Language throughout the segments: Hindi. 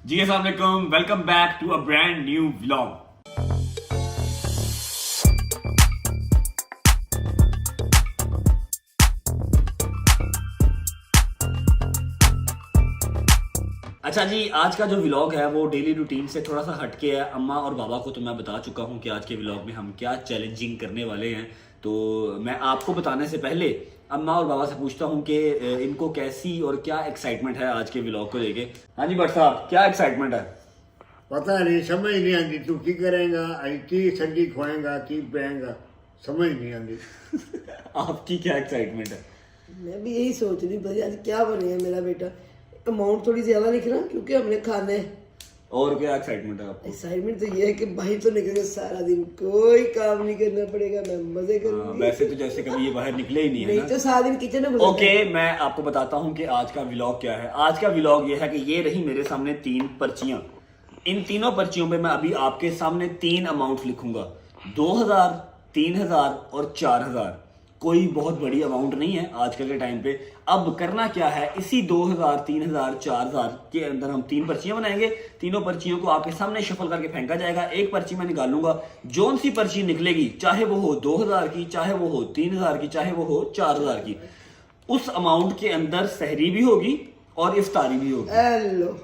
जी अस्सलाम वालेकुम, welcome back to a brand new vlog. अच्छा जी, आज का जो व्लॉग है वो डेली रूटीन से थोड़ा सा हटके है। अम्मा और बाबा को तो मैं बता चुका हूँ कि आज के व्लॉग में हम क्या चैलेंजिंग करने वाले हैं। तो मैं आपको बताने से पहले अम्मा और बाबा से पूछता हूँ कि इनको कैसी और क्या एक्साइटमेंट है आज के व्लॉग को लेके। हाँ जी भट्ट साहब, क्या एक्साइटमेंट है? पता नहीं, समझ नहीं आती तू की करेगा, की सब्जी खुआएगा, की पिएगा, समझ नहीं आती। आपकी क्या एक्साइटमेंट है? मैं भी यही सोच रही भाई आज क्या बने मेरा बेटा। अमाउंट थोड़ी ज्यादा लिख रहा क्योंकि हमने खाना है। और क्या एक्साइटमेंट है आपको? एक्साइटमेंट तो ये है कि भाई तो निकले सारा दिन कोई काम नहीं करना पड़ेगा, मैं मजे करूंगी। वैसे तो जैसे कभी ये बाहर निकले ही नहीं है नहीं ना? तो सारा दिन किचन में घुसा ओके, मैं आपको बताता हूँ कि आज का व्लॉग क्या है। आज का व्लॉग ये है कि ये रही मेरे सामने 3 पर्चियां। इन तीनों पर्चियों पे मैं अभी आपके सामने 3 अमाउंट लिखूंगा, 2000, 3000 और 4000। कोई बहुत बड़ी अमाउंट नहीं है आजकल के टाइम पे। अब करना क्या है, इसी 2000, 3000, 4000 के अंदर हम 3 पर्चियां बनाएंगे। तीनों पर्चियों को आपके सामने शफल करके फेंका जाएगा। एक पर्ची मैं निकालूंगा, जोन सी पर्ची निकलेगी, चाहे वो हो 2000 की, चाहे वो हो 3000 की, चाहे वो हो 4000 की, उस अमाउंट के अंदर सहरी भी होगी और इफ्तारी भी होगी। हेलो,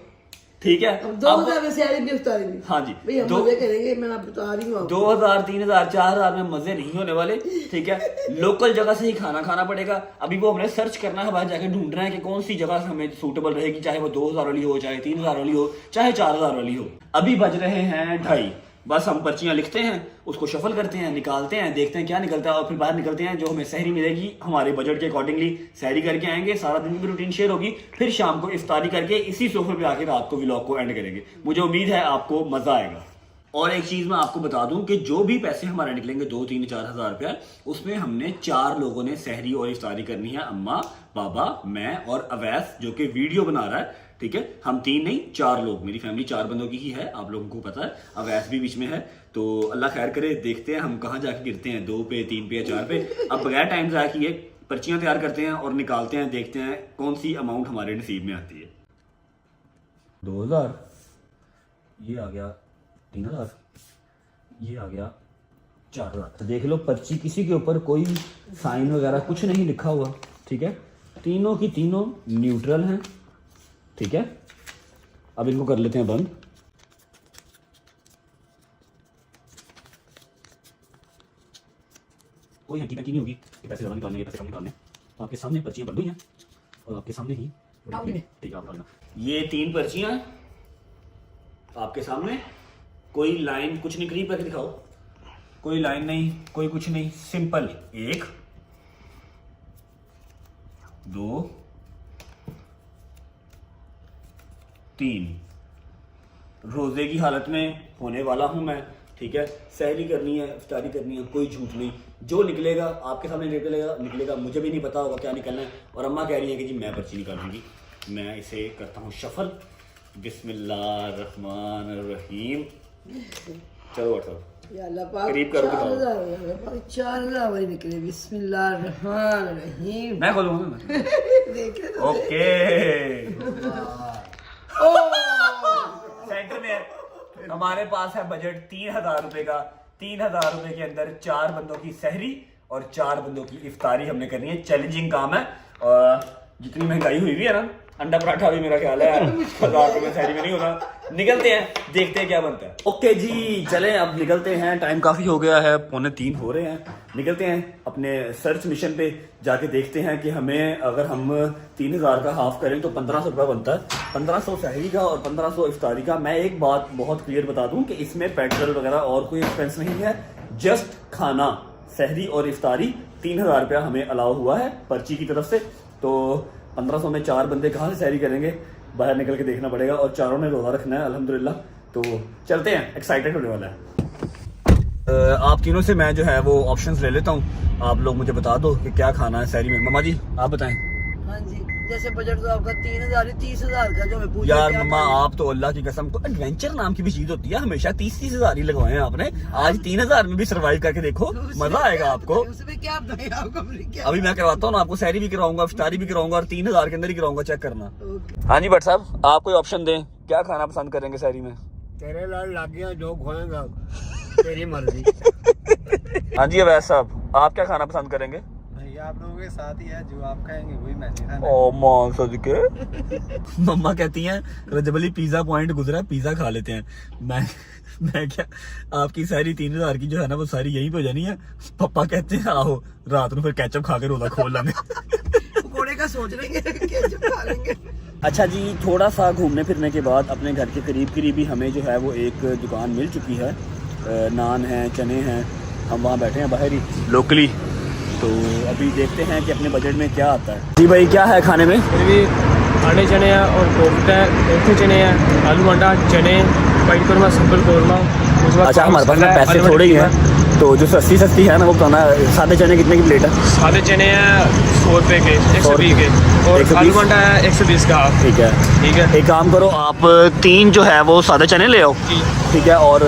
ठीक है? अब 2000 में सारी भी उतारी भी। हाँ जी, भाई हम मजे करेंगे, मैं आप बता रही हूँ। 2000, 3000, 4000 में मजे नहीं होने वाले। ठीक है, लोकल जगह से ही खाना खाना पड़ेगा। अभी वो हमने सर्च करना है, बाहर जाके ढूंढना है कि कौन सी जगह हमें सूटेबल रहेगी, चाहे वो 2000 वाली हो, चाहे 3000 वाली हो, चाहे 4000 वाली हो। अभी बज रहे हैं 2:30। बस हम पर्चियां लिखते हैं, उसको शफल करते हैं, निकालते हैं, देखते हैं क्या निकलता है और फिर बाहर निकलते हैं। जो हमें सहरी मिलेगी हमारे बजट के अकॉर्डिंगली सहरी करके आएंगे। सारा दिन की रूटीन शेयर होगी, फिर शाम को इफ्तारी करके इसी सोफे पे आके रात को व्लॉग को एंड करेंगे। मुझे उम्मीद है आपको मजा आएगा। और एक चीज मैं आपको बता दूं कि जो भी पैसे हमारे निकलेंगे 2, 3, 4,000 रुपया, उसमें हमने 4 लोगों ने सहरी और इफ्तारी करनी है। अम्मा, बाबा, मैं और अवैस जो कि वीडियो बना रहा है। ठीक है, हम 3 नहीं 4 लोग, मेरी फैमिली 4 बंदों की ही है, आप लोगों को पता है। अवैस भी बीच में है। तो अल्लाह खैर करे, देखते हैं हम कहाँ जाके गिरते हैं, 2 पे, 3 पे या 4 पे। अब बगैर टाइम ज़ाया किए पर्चियां तैयार करते हैं और निकालते हैं, देखते हैं कौन सी अमाउंट हमारे नसीब में आती है। 2000, ये आ गया 3000, ये आ गया 4000। तो देख लो, पर्ची किसी के ऊपर कोई साइन वगैरह कुछ नहीं लिखा हुआ। ठीक है, तीनों की तीनों न्यूट्रल हैं। ठीक है, अब इनको कर लेते हैं बंद। कोई हड्डी नहीं होगी कि पैसे ज़्यादा निकालने, पैसे कम निकालने। आपके सामने पर्चियां बंद हुई हैं और आपके सामने ही ठीक है, आप डालना। ये 3 पर्चियां आपके सामने, कोई लाइन कुछ नहीं, करीब करके दिखाओ। कोई लाइन नहीं, कोई कुछ नहीं, सिंपल। 1, 2, 3। रोजे की हालत में होने वाला हूं मैं। ठीक है, सहरी करनी है, इफ्तारी करनी है, कोई झूठ नहीं। जो निकलेगा आपके सामने निकलेगा। मुझे भी नहीं पता होगा क्या निकलना है। और अम्मा कह रही है कि जी मैं पर्ची निकालूंगी। मैं इसे करता हूँ शफल। बिस्मिल्लाहिर्रहमानिर्रहीम। चलो बताओ, या अल्लाह पाक, करीब करो, दिखाओ। 4000 वाली निकले। बिस्मिल्लाहिर्रहमानिर्रहीम। मैं खोलूंगा। देख रहे ओके, सेंटर में है। हमारे पास है बजट 3000 रुपए का। 3000 रुपए के अंदर 4 बंदों की सहरी और 4 बंदों की इफ्तारी हमने करनी है। चैलेंजिंग काम है। और जितनी महंगाई हुई भी है ना, अंडा पराठा भी मेरा ख्याल है 1000 रुपए सहरी में नहीं होगा। निकलते हैं, देखते हैं क्या बनता है। ओके जी, चलें अब निकलते हैं। टाइम काफी हो गया है, 2:45 हो रहे हैं। निकलते हैं अपने सर्च मिशन पे, जाके देखते हैं कि हमें अगर हम 3000 का हाफ करें तो 1500 रुपया बनता है। 1500 सहरी का और 1500 इफ्तारी का। मैं एक बात बहुत क्लियर बता दूं कि इसमें पेट्रोल वगैरह और कोई एक्सपेंस नहीं है। जस्ट खाना, सहरी और इफ्तारी 3000 रुपया हमें अलाउ हुआ है पर्ची की तरफ से। तो 1500 में 4 बंदे कहाँ से सहरी करेंगे, बाहर निकल के देखना पड़ेगा। और 4 ने रोजा रखना है अल्हम्दुलिल्लाह। तो चलते हैं, एक्साइटेड होने वाला है। आप तीनों से मैं जो है वो ऑप्शंस ले लेता हूँ। आप लोग मुझे बता दो कि क्या खाना है सहरी में। मम्मा जी आप बताएं। हाँ जी, जैसे बजट तो आपका 3,000 30,000 का जो मैं पूछ यार मम्मा आप तो अल्लाह की कसम, तो एडवेंचर नाम की भी चीज होती है, हमेशा 30-30 हजार ही लगवाए हैं आपने, आज 3,000 में भी सरवाइव करके देखो, मजा आएगा आपको। उसमें क्या बताएं आपको, क्या अभी मैं करवाता हूँ ना आपको, सहरी भी कराऊंगा, इफ्तारी भी कराऊंगा और 3,000 के अंदर ही कराऊंगा, चेक करना। ओके। हाँ जी भट्ट साहब, आप कोई ऑप्शन दें, क्या खाना पसंद करेंगे सहरी में? तेरे लाल लाग गया जो खोएगा तेरी मर्जी। हाँ जी अवैस साहब, आप क्या खाना पसंद करेंगे? भैया आप लोगों के साथ ही है, जो आप कहेंगे वही मैं खाना। ओ मां सदके। मम्मा कहती हैं रजब अली पिज्जा पॉइंट गुजरा, पिज्जा खा लेते हैं। मैं क्या, आपकी सारी 3,000 की जो है ना वो सारी यहीं पे हो जानी है। पापा कहते हैं आओ रात में फिर केचप खा के रोजा खोल लेंगे। पकोड़े का सोच लेंगे, केचप खा लेंगे। अच्छा जी, थोड़ा सा घूमने फिरने के बाद अपने घर के करीब ही हमें जो है वो एक दुकान मिल चुकी है, नान है, चने हैं, हम वहाँ बैठे हैं बाहर ही लोकली। तो अभी देखते हैं कि अपने बजट में क्या आता है। जी भाई, क्या है खाने में? फिर भी आटे चने हैं और कोफ्ता है, कोफ्ते चने हैं, आलू अंडा, चने, वाइट कौरमा, सिंपल कौरमा। उसके बाद अच्छा, हमारे पास ना पैसे थोड़े ही हैं, तो जो सस्ती है ना वो बताना। सादे चने कितने की प्लेट है? सादे चने हैं 100 रुपये के, 120 के, और 120 आलू अंडा है 120 का हाफ। ठीक है, ठीक है। एक काम करो आप 3 जो है वो सादे चने ले आओ, जी ठीक है, और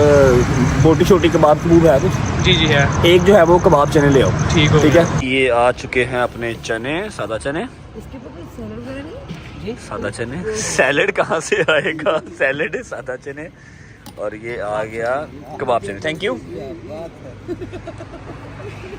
बोटी छोटी कबाब कबूब है कुछ, जी जी है, एक जो है वो कबाब चने ले आओ। ठीक हो ठीक गया। है, ये आ चुके हैं अपने चने, सादा चने, इसके ऊपर सैलड वगैरह नहीं? सादा चने। सैलेड कहाँ से आएगा, सैलेड है सादा चने, और ये आ गया कबाब चने। Thank you.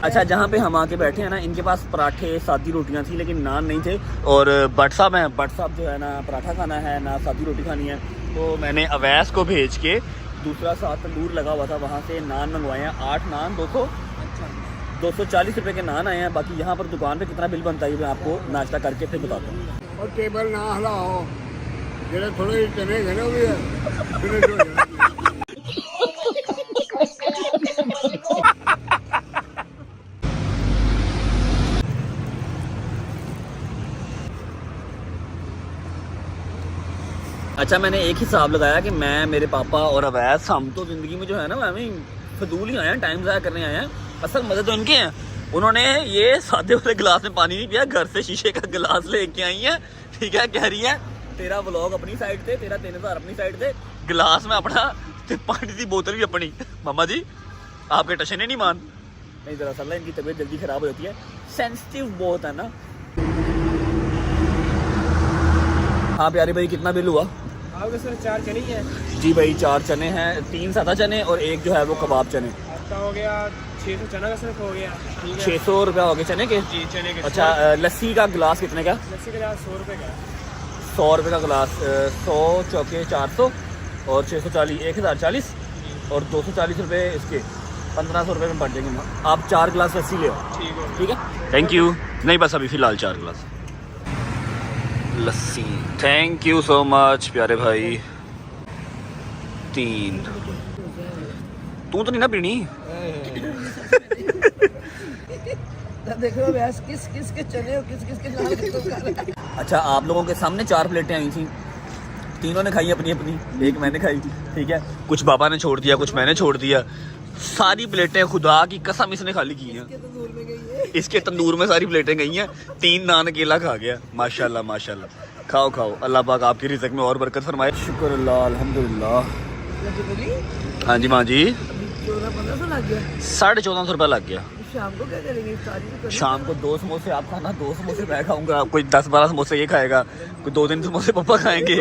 अच्छा, जहाँ पे हम आके बैठे हैं ना, इनके पास पराठे सादी रोटियाँ थी लेकिन नान नहीं थे, और भट्ट साहब हैं, भट्ट साहब जो है ना पराठा खाना है ना सादी रोटी खानी है, तो मैंने अवैस को भेज के दूसरा साथ तंदूर लगा हुआ था वहाँ से नान मंगवाए हैं। 8 नान 240 रुपये के नान आए हैं। बाकी यहाँ पर दुकान पे कितना बिल बनता है मैं आपको नाश्ता करके फिर बताता हूँ। और टेबल ना हिलाओ, जेरे थोड़े चने घने हुए हैं फिनिश हो जाएंगे। अच्छा, मैंने एक हिसाब लगाया कि मैं, मेरे पापा और अवैस, हम तो ज़िंदगी में जो है ना हमें फजूल ही आए हैं, टाइम ज़ाया करने आए हैं। असल मज़े तो इनके हैं। उन्होंने ये सादे वाले गिलास में पानी नहीं पिया, घर से शीशे का गिलास लेके आई है। ठीक है, कह रही है तेरा व्लॉग अपनी साइड से, तेरा 3,000 अपनी साइड से, गिलास में अपना, पानी की बोतल भी अपनी। मामा जी आपके टशन नहीं मान। नहीं, दरअसल इनकी तबीयत जल्दी ख़राब हो जाती है, सेंसिटिव बहुत है ना। हाँ प्यारे भाई, कितना बिल हुआ? आपके सर 4 चने ही हैं। जी भाई, 4 चने हैं, 3 सादा चने और एक जो है वो कबाब चने। आपका हो गया 600 चना का सिर्फ हो गया। ठीक है, 600 रुपया हो गए चने के। जी चने के। अच्छा, लस्सी का गिलास कितने का? लस्सी का गिलास 100 रुपये का। 100 रुपये का गिलास, 100 चौके 400 और 640 1040 और 240 रुपये इसके, 1500 रुपये में बढ़ जाएंगे। आप 4 गिलास लस्सी ले आओ। ठीक है, ठीक है, थैंक यू। नहीं बस अभी फ़िलहाल 4 गिलास लस्सी। थैंक यू सो मच प्यारे भाई। 3 तू तो नहीं ना पीनी? देख रहे हो व्यास किस किस के चने और किस किस के नान के तो खा रहा है। अच्छा, आप लोगों के सामने 4 प्लेटें आई थी, तीनों ने खाई अपनी अपनी, एक मैंने खाई। ठीक है, कुछ बाबा ने छोड़ दिया, कुछ मैंने छोड़ दिया। सारी प्लेटें खुदा की कसम इसने खाली की हैं। तंदूर में गई है। इसके तंदूर में सारी प्लेटें गई हैं। 3 नान अकेला खा गया। माशाल्लाह माशाल्लाह। खाओ खाओ, अल्लाह पाक आपकी रिज़्क़ में और बरकत फरमाए। शुक्र अल्लाह, अल्हम्दुलिल्लाह। हाँ जी माँ जी, 1400-1500 लग गया। 1450 रुपया लग गया। शाम को क्या करेंगे, इफ्तारी तो करनी शाम को 2 समोसे आप खाना, 2 समोसे मैं खाऊंगा, कोई 10-12 समोसे ये खाएगा, कोई 2-3 समोसे पापा खाएंगे।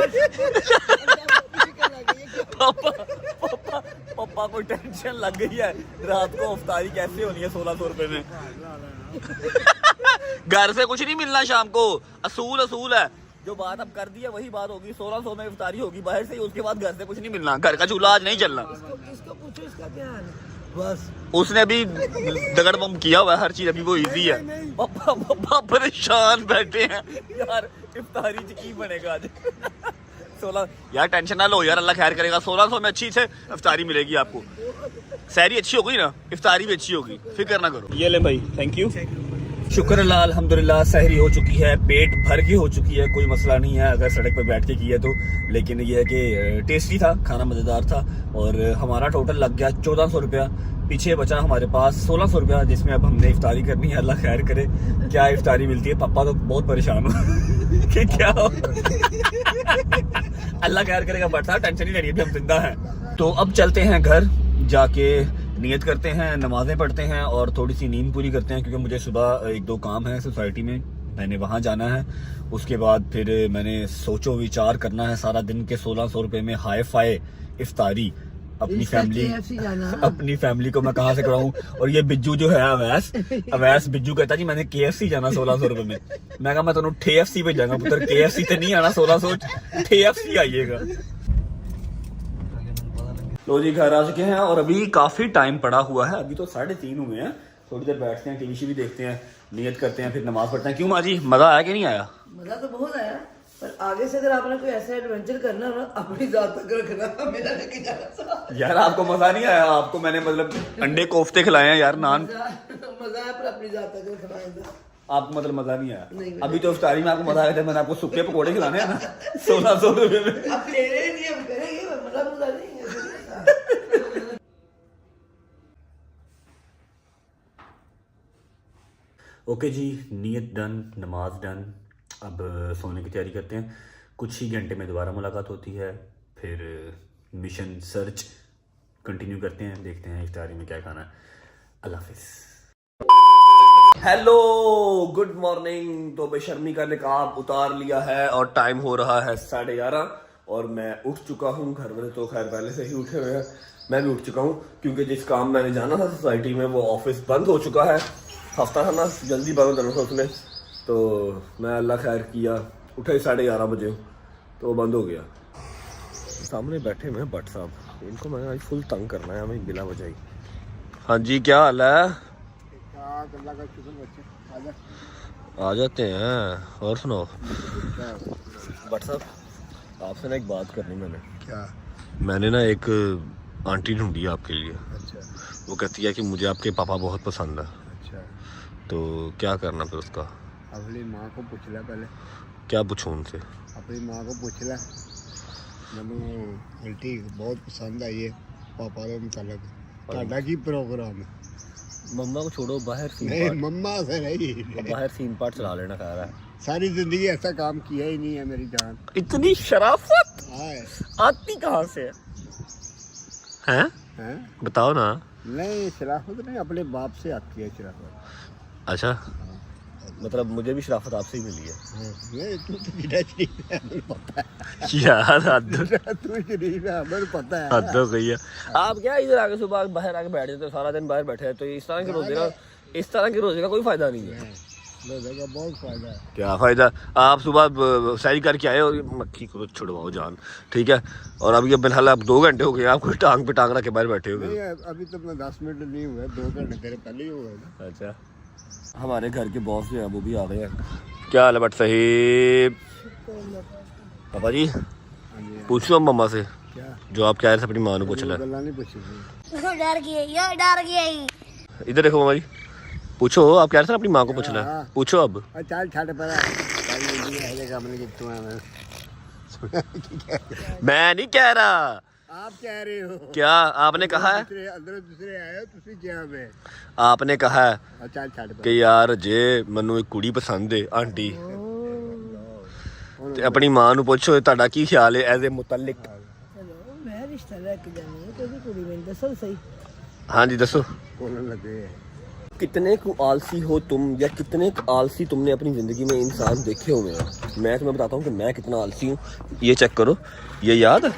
पापा पापा पापा को टेंशन लग गई है रात को इफ्तारी कैसे होनी है 1600 रुपए में। घर से कुछ नहीं मिलना शाम को, असूल है। जो बात अब कर दी है वही बात होगी, 1600 में इफ्तारी होगी बाहर से ही, उसके बाद घर से कुछ नहीं मिलना, घर का चूल्हा आज नहीं चलना। इसको पूछो इसका क्या हाल है। बस उसने अभी दगड़ बम किया हुआ है, हर चीज अभी वो इजी है। पापा पापा परेशान बैठे हैं यार, इफ्तारी की बनेगा आज। 16 यार टेंशन ना लो यार, अल्लाह खैर करेगा। 1600 में अच्छी से इफ्तारी मिलेगी आपको। सहरी अच्छी हो गई ना, इफ्तारी भी अच्छी होगी, फिक्र ना करो। ये ले भाई, थैंक यू। शुक्र अल्लाह, अल्हम्दुलिल्लाह सहरी हो चुकी है, पेट भर के हो चुकी है, कोई मसला नहीं है अगर सड़क पर बैठ के की है तो। लेकिन ये है कि टेस्टी था खाना, मज़ेदार था, और हमारा टोटल लग गया 1400 रुपया। पीछे बचा हमारे पास 1600 रुपया, जिसमें अब हमने इफ्तारी करनी है। अल्लाह खैर करे क्या इफ्तारी मिलती है। पापा तो बहुत परेशान हो कि क्या हो। अल्लाह खैर करेगा, बट साहब टेंशन नहीं लेनी, अभी हम जिंदा हैं। तो अब चलते हैं घर, जाके नियत करते हैं, नमाजें पढ़ते हैं और थोड़ी सी नींद पूरी करते हैं, क्योंकि मुझे सुबह 1-2 काम है सोसाइटी में, मैंने वहाँ जाना है। उसके बाद फिर मैंने सोचो विचार करना है सारा दिन के 1600 रुपये में हाई फाई इफ्तारी अपनी फैमिली को मैं कहाँ से कराऊं। और ये बिज्जू जो है अवैस बिज्जू कहता जी मैंने KFC जाना 1600 रुपये में। मैं कहा मैं तेनों TFC पे जाऊंगा पुत्र, KFC तो नहीं आना 1600, TFC आइएगा। लो जी घर आ चुके हैं और अभी काफी टाइम पड़ा हुआ है, अभी तो 3:30 हुए हैं। थोड़ी देर बैठते हैं, टीवी भी देखते हैं, नियत करते हैं, फिर नमाज पढ़ते हैं। क्यों माँ जी, मजा आया कि नहीं आया? मजा तो बहुत आया, पर आगे से अगर आपने कोई ऐसा एडवेंचर करना हो ना, अपनी जात तक रखना, मेरा लेके जाना। यार आपको मजा नहीं आया? आपको मैंने मतलब अंडे कोफ्ते खिलाए हैं यार, नान। मजा है पर अपनी जात तक रखना। आपको मतलब मजा नहीं आया? नहीं, अभी तो इफ्तारी में आपको मजा आया था, मैंने आपको सूखे पकौड़े खिलाने हैं ना 1600 रुपये में। अब तेरे लिए हम करेंगे, मजा नहीं है। ओके जी, नियत डन, नमाज डन। अब सोने की तैयारी करते हैं। कुछ ही घंटे में दोबारा मुलाकात होती है, फिर मिशन सर्च कंटिन्यू करते हैं, देखते हैं इफ्तारी में क्या खाना है। अल्लाह हाफिज़। Hello good morning. तो बेशर्मी का निकाब उतार लिया है और टाइम हो रहा है 11:30 और मैं उठ चुका हूँ। घर वाले तो खैर पहले से ही उठे हुए हैं, मैं भी उठ चुका हूँ, क्योंकि जिस काम मैंने जाना था सोसाइटी में वो ऑफिस बंद हो चुका है। हफ्ता था ना, जल्दी बंद होना था उसमें, तो मैं अल्लाह खैर किया, उठे 11:30 बजे तो बंद हो गया। सामने बैठे हुए हैं भट्ट साहब, इनको मैं आज फुल तंग करना है हमें बिला वजह ही। हाँ जी, क्या हाल है? आ जाते हैं। और सुनाओ भट्ट साहब, आपसे ना एक बात करनी मैंने। क्या? मैंने ना एक आंटी ढूंढी है आपके लिए। अच्छा वो कहती है कि मुझे आपके पापा बहुत पसंद है, अच्छा, तो क्या करना फिर उसका? अपनी माँ को पूछ ले पहले। क्या पूछूं उनसे? अपनी माँ को पूछ ले, मैंने उल्टी बहुत पसंद आई है पापा के मुतालिक। ਤੁਹਾਡਾ ਕੀ प्रोग्राम है? मम्मा को छोड़ो, बाहर नहीं मम्मा से नहीं, बाहर सीन पार्ट चला लेना खा रहा है। सारी जिंदगी ऐसा काम किया ही नहीं है मेरी जान। इतनी शराफत हाय आती कहाँ से है? हैं? बताओ ना। नहीं शराफत नहीं, अपने बाप से आती है शराफत। अच्छा, मतलब मुझे भी शराफत आपसे ही मिली है। नहीं तू तो बिना शरीफ है, हमें पता है यार हद तू शरीफ है, हमें पता है। हद हो गई है। आप क्या इधर आके सुबह बाहर आके बैठ जाते हो, सारा दिन बाहर बैठे हैं, तो इस तरह के रोजे का कोई फायदा नहीं है। रोजे का बहुत फायदा है। क्या फायदा? आप सुबह सैरी करके आए और मक्खी को छुड़वाओ जान, ठीक है। और अब ये फिलहाल आप 2 घंटे हो गए, आप कोई टांग पे टांग रख के बाहर बैठे हो गए। अभी तो मैं 10 मिनट नहीं हुए, 2 घंटे तेरे पहले ही हो गए ना। अच्छा, हमारे घर के बॉस जो है वो भी आ गए हैं। क्या हाल है भट्ट साहिब? पापा जी पूछो अब मम्मा से, क्या जो आप कह रहे थे अपनी माँ को पूछ ले। गल्ला नहीं पूछी डर गया इधर देखो मम्मा जी, पूछो, आप कह रहे थे ना अपनी माँ को पूछ ले, पूछो अब। चल छड़ पर काम नहीं कितु है। मैं नहीं कह रहा, आप कह रहे हो। क्या आपने कहा है? दूसरे आए हो तुसी क्या में? आपने कहा है चल छड़ पर कि यार जे ਮੈਨੂੰ ਇੱਕ ਕੁੜੀ ਪਸੰਦ ਹੈ ਆਂਟੀ, ਤੇ ਆਪਣੀ ਮਾਂ ਨੂੰ ਪੁੱਛੋ ਤੁਹਾਡਾ ਕੀ ਖਿਆਲ ਹੈ ਐਜ਼ ਅ ਮੁਤਲਕ। ਚਲੋ ਮੈਂ ਰਿਸ਼ਤਾ ਲੈ ਕੇ ਜਾਣੀ ਹੈ, ਕੋਈ ਕੁੜੀ ਮੈਨੂੰ ਦੱਸੋ ਸਹੀ। ਹਾਂਜੀ ਦੱਸੋ। बोलने लगे कितने को आलसी हो तुम, या कितने आलसी तुमने अपनी ज़िंदगी में इंसान देखे हुए हैं? मैं तुम्हें बताता हूँ कि मैं कितना आलसी हूँ। ये चेक करो, ये याद है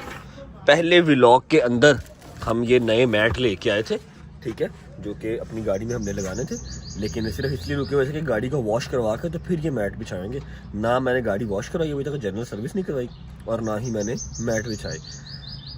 पहले व्लॉग के अंदर हम ये नए मैट लेके आए थे, ठीक है, जो कि अपनी गाड़ी में हमने लगाने थे, लेकिन सिर्फ इसलिए रुके हुए थे कि गाड़ी को वॉश करवा कर तो फिर ये मैट बिछाएंगे। ना मैंने गाड़ी वॉश करवाई अभी तक, जनरल सर्विस नहीं करवाई, और ना ही मैंने मैट बिछाए।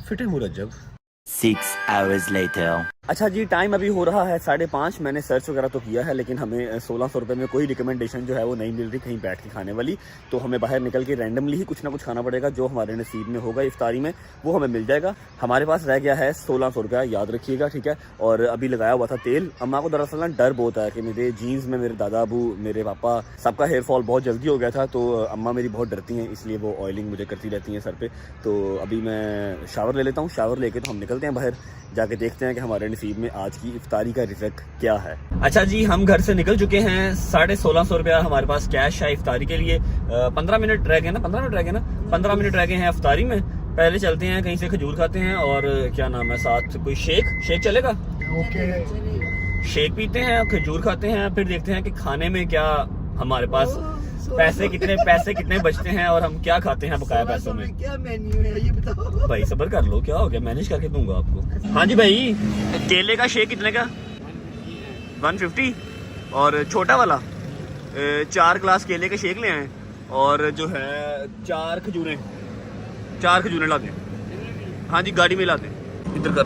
फिटे मुरज्जब। 6 hours later. अच्छा जी, टाइम अभी हो रहा है 5:30। मैंने सर्च वगैरह तो किया है, लेकिन हमें 1600 रुपये में कोई रिकमेंडेशन जो है वो नहीं मिल रही कहीं बैठ के खाने वाली, तो हमें बाहर निकल के रैंडमली ही कुछ ना कुछ खाना पड़ेगा। जो हमारे नसीब में होगा इफ्तारी में वो हमें मिल जाएगा। हमारे पास रह गया है 1600 रुपया, याद रखिएगा, ठीक है। और अभी लगाया हुआ था तेल। अम्मा को दरअसल ना डर बहुत है कि मेरे जीन्स में मेरे दादा अबू, मेरे पापा, सबका हेयर फॉल बहुत जल्दी हो गया था, तो अम्मा मेरी बहुत डरती हैं, इसलिए वो ऑयलिंग मुझे करती रहती हैं सर पे। तो अभी मैं शावर ले लेता हूँ, शावर लेके तो हम निकलते हैं बाहर, जाके देखते हैं कि हमारे नसीब में आज की इफ्तारी का रिजल्ट क्या है। अच्छा जी, हम घर से निकल चुके हैं। 1650 रुपया हमारे पास कैश है इफ्तारी के लिए। 15 मिनट रह गए ना 15 मिनट रह गए हैं इफ्तारी में। पहले चलते हैं कहीं से खजूर खाते हैं और क्या नाम है, साथ कोई शेक चलेगा। शेक पीते हैं, खजूर खाते हैं, फिर देखते हैं कि खाने में क्या हमारे पास पैसे कितने बचते हैं और हम क्या खाते हैं बकाया पैसों में। क्या मेन्यू है ये बताओ। भाई सब्र कर लो, क्या हो गया, मैनेज करके दूंगा आपको। हाँ जी भाई, केले का शेक कितने का? 150। और छोटा वाला 4 ग्लास केले के शेक ले आए और जो है 4 खजूरें ला दें। हाँ जी, गाड़ी में ला दें। इधर कर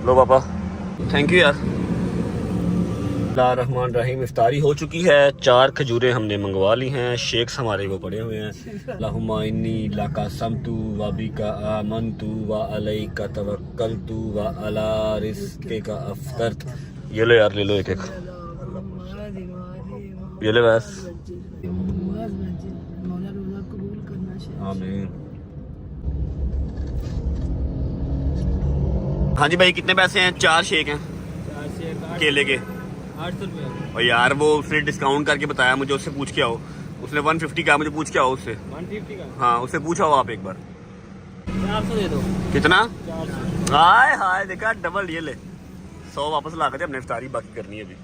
लो पापा, थैंक यू यार। रहमान रहीम, इफ्तारी हो चुकी है। 4 खजूरें हमने मंगवा ली हैं, शेक्स हमारे वो पड़े हुए हैं। लाहुम्मा इन्नी लाका समतु व बिका आमनतु व अलैका तवक्कलतु व अला रिज़्क़िका अफ़तरत। ये लो यार, ले लो एक ये ले बस। आमीन। हाँ जी भाई, कितने पैसे हैं? 4 शेक हैं केले के 800 रुपये। और यार वो उसने डिस्काउंट करके बताया मुझे, उससे पूछ के आओ। उसने 150 का, मुझे पूछ के आओ उससे। 150 का? हाँ, उससे पूछा हो आप एक बार। 400 दे दो। कितना? 400। हाय देखा, डबल। ये ले 100 वापस ला कर अपने इफ्तारी बाकी करनी है अभी।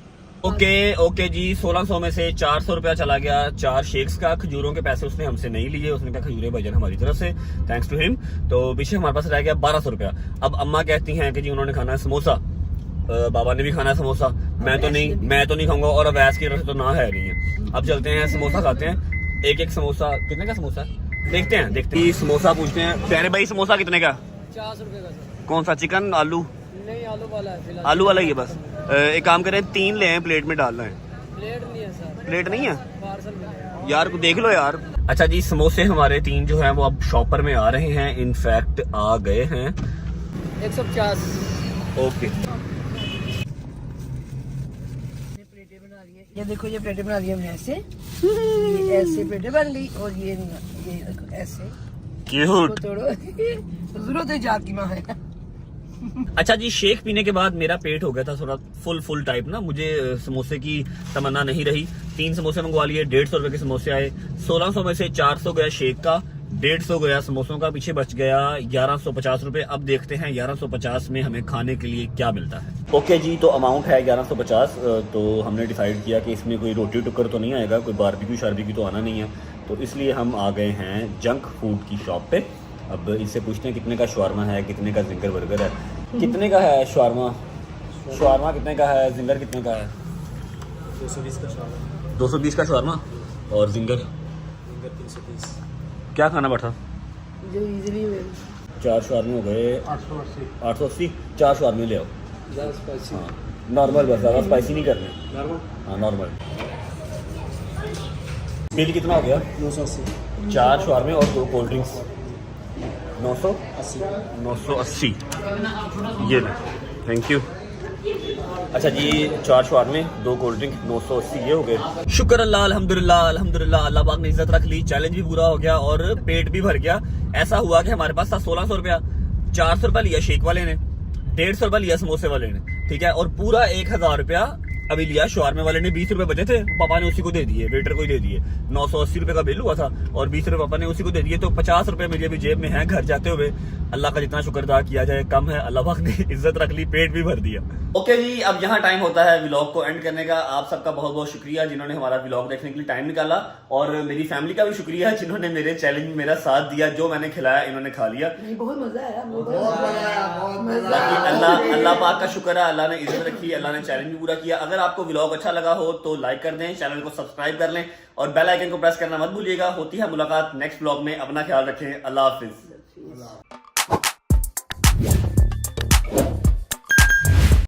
ओके जी, 1600 में से 400 रुपया चला गया 4 शेक्स का। खजूरों के पैसे उसने हमसे नहीं लिए, उसने कहा खजूरें भजन हमारी तरफ से, थैंक्स टू हिम। तो पीछे हमारे पास रह गया 1200 रुपया। अब अम्मा कहती हैं कि जी उन्होंने खाना है समोसा, बाबा ने भी खाना है समोसा, मैं तो नहीं खाऊंगा और अवैस की तरफ से तो ना है नहीं है। अब चलते हैं समोसा खाते हैं। एक समोसा कितने का समोसा है देखते हैं। समोसा पूछते हैं। प्यारे भाई, समोसा कितने का? 50 रुपये का सर। कौन सा, चिकन आलू? नहीं, आलू वाला है। आलू वाला ही है बस। एक काम करें, 3 ले आए, प्लेट में डालना है। प्लेट नहीं है सर। प्लेट नहीं है पार्सल मिलेगा यार, को देख लो यार। अच्छा जी, समोसे हमारे 3 जो हैं वो अब शॉपर में आ रहे हैं, इनफैक्ट आ गए हैं। 150। ओके, ये देखो, ये प्लेटें बना दी हमने ऐसे। ये ऐसे प्लेटें बन गई और ये देखो ऐसे। क्यूट। तोड़ो जरूरत है जाकी माँ है। अच्छा जी, शेक पीने के बाद मेरा पेट हो गया था थोड़ा फुल टाइप ना, मुझे समोसे की तमन्ना नहीं रही। 3 समोसे मंगवा लिए, 150 रुपए के समोसे आए। 1600 में से 400 गया शेक का, 150 गया समोसों का, पीछे बच गया 1150 रुपए। अब देखते हैं 1150 में हमें खाने के लिए क्या मिलता है। ओके जी, तो अमाउंट है 1150। तो हमने डिसाइड किया कि इसमें कोई रोटी टुक्कर तो नहीं आएगा, कोई बारबेक्यू शारबेक्यू तो आना नहीं है। तो इसलिए हम आ गए हैं जंक फूड की शॉप पे। अब इससे पूछते हैं कितने का शवारमा है, कितने का जिंगर बर्गर है, कितने का है शवारमा कितने का है, जिंगर कितने का है? 220 का शवारमा। 220 का शवारमा और जिंगर 330। क्या खाना पड़ता? जो इजीली 4 शवारमे हो गए 880। 4 शवारमे ले आओ। ज़्यादा स्पाइसी। हाँ, नॉर्मल बस, ज़्यादा स्पाइसी नहीं करने। हाँ, नॉर्मल। बिल कितना हो गया? 980। 4 शवारमे और 2 कोल्ड ड्रिंक्स 980। ये थैंक यू। अच्छा जी, 4 शवारमे 2 कोल्ड ड्रिंक 980 ये हो गए। शुक्र अल्लाह, अल्हम्दुलिल्लाह अल्लाह पाक ने इज्जत रख ली, चैलेंज भी पूरा हो गया और पेट भी भर गया। ऐसा हुआ कि हमारे पास था 1600 रुपया। 400 रुपया लिया शेक वाले ने, 150 रुपया लिया समोसे वाले ने, ठीक है, और पूरा 1000 रुपया अभी लिया शवारमे वाले ने। 20 रुपए बचे थे, पापा ने उसी को दे दिए, वेटर को ही दे दिए। 980 रुपए का बिल हुआ था और 20 रुपए पापा ने उसी को दे दिए। तो 50 रुपए मेरी अभी जेब में है घर जाते हुए। अल्लाह का जितना शुक्र अदा किया जाए कम है। अल्लाह पाक ने इज्जत रख ली, पेट भी भर दिया। ओके जी, अब यहाँ टाइम होता है व्लॉग को एंड करने का। आप सबका बहुत बहुत शुक्रिया जिन्होंने हमारा व्लॉग देखने के लिए टाइम निकाला, और मेरी फैमिली का भी शुक्रिया है जिन्होंने मेरे चैलेंज में मेरा साथ दिया। जो मैंने खिलाया इन्होंने खा लिया। बहुत मजा आया, बाकी अल्लाह पाक का शुक्र है, अल्लाह ने इज्जत रखी, अल्लाह ने चैलेंज भी पूरा किया। अगर आपको व्लॉग अच्छा लगा हो तो लाइक कर दें, चैनल को सब्सक्राइब कर लें और बेल आइकन को प्रेस करना मत भूलिएगा। होती है मुलाकात नेक्स्ट व्लॉग में। अपना ख्याल रखें। अल्लाह हाफिज।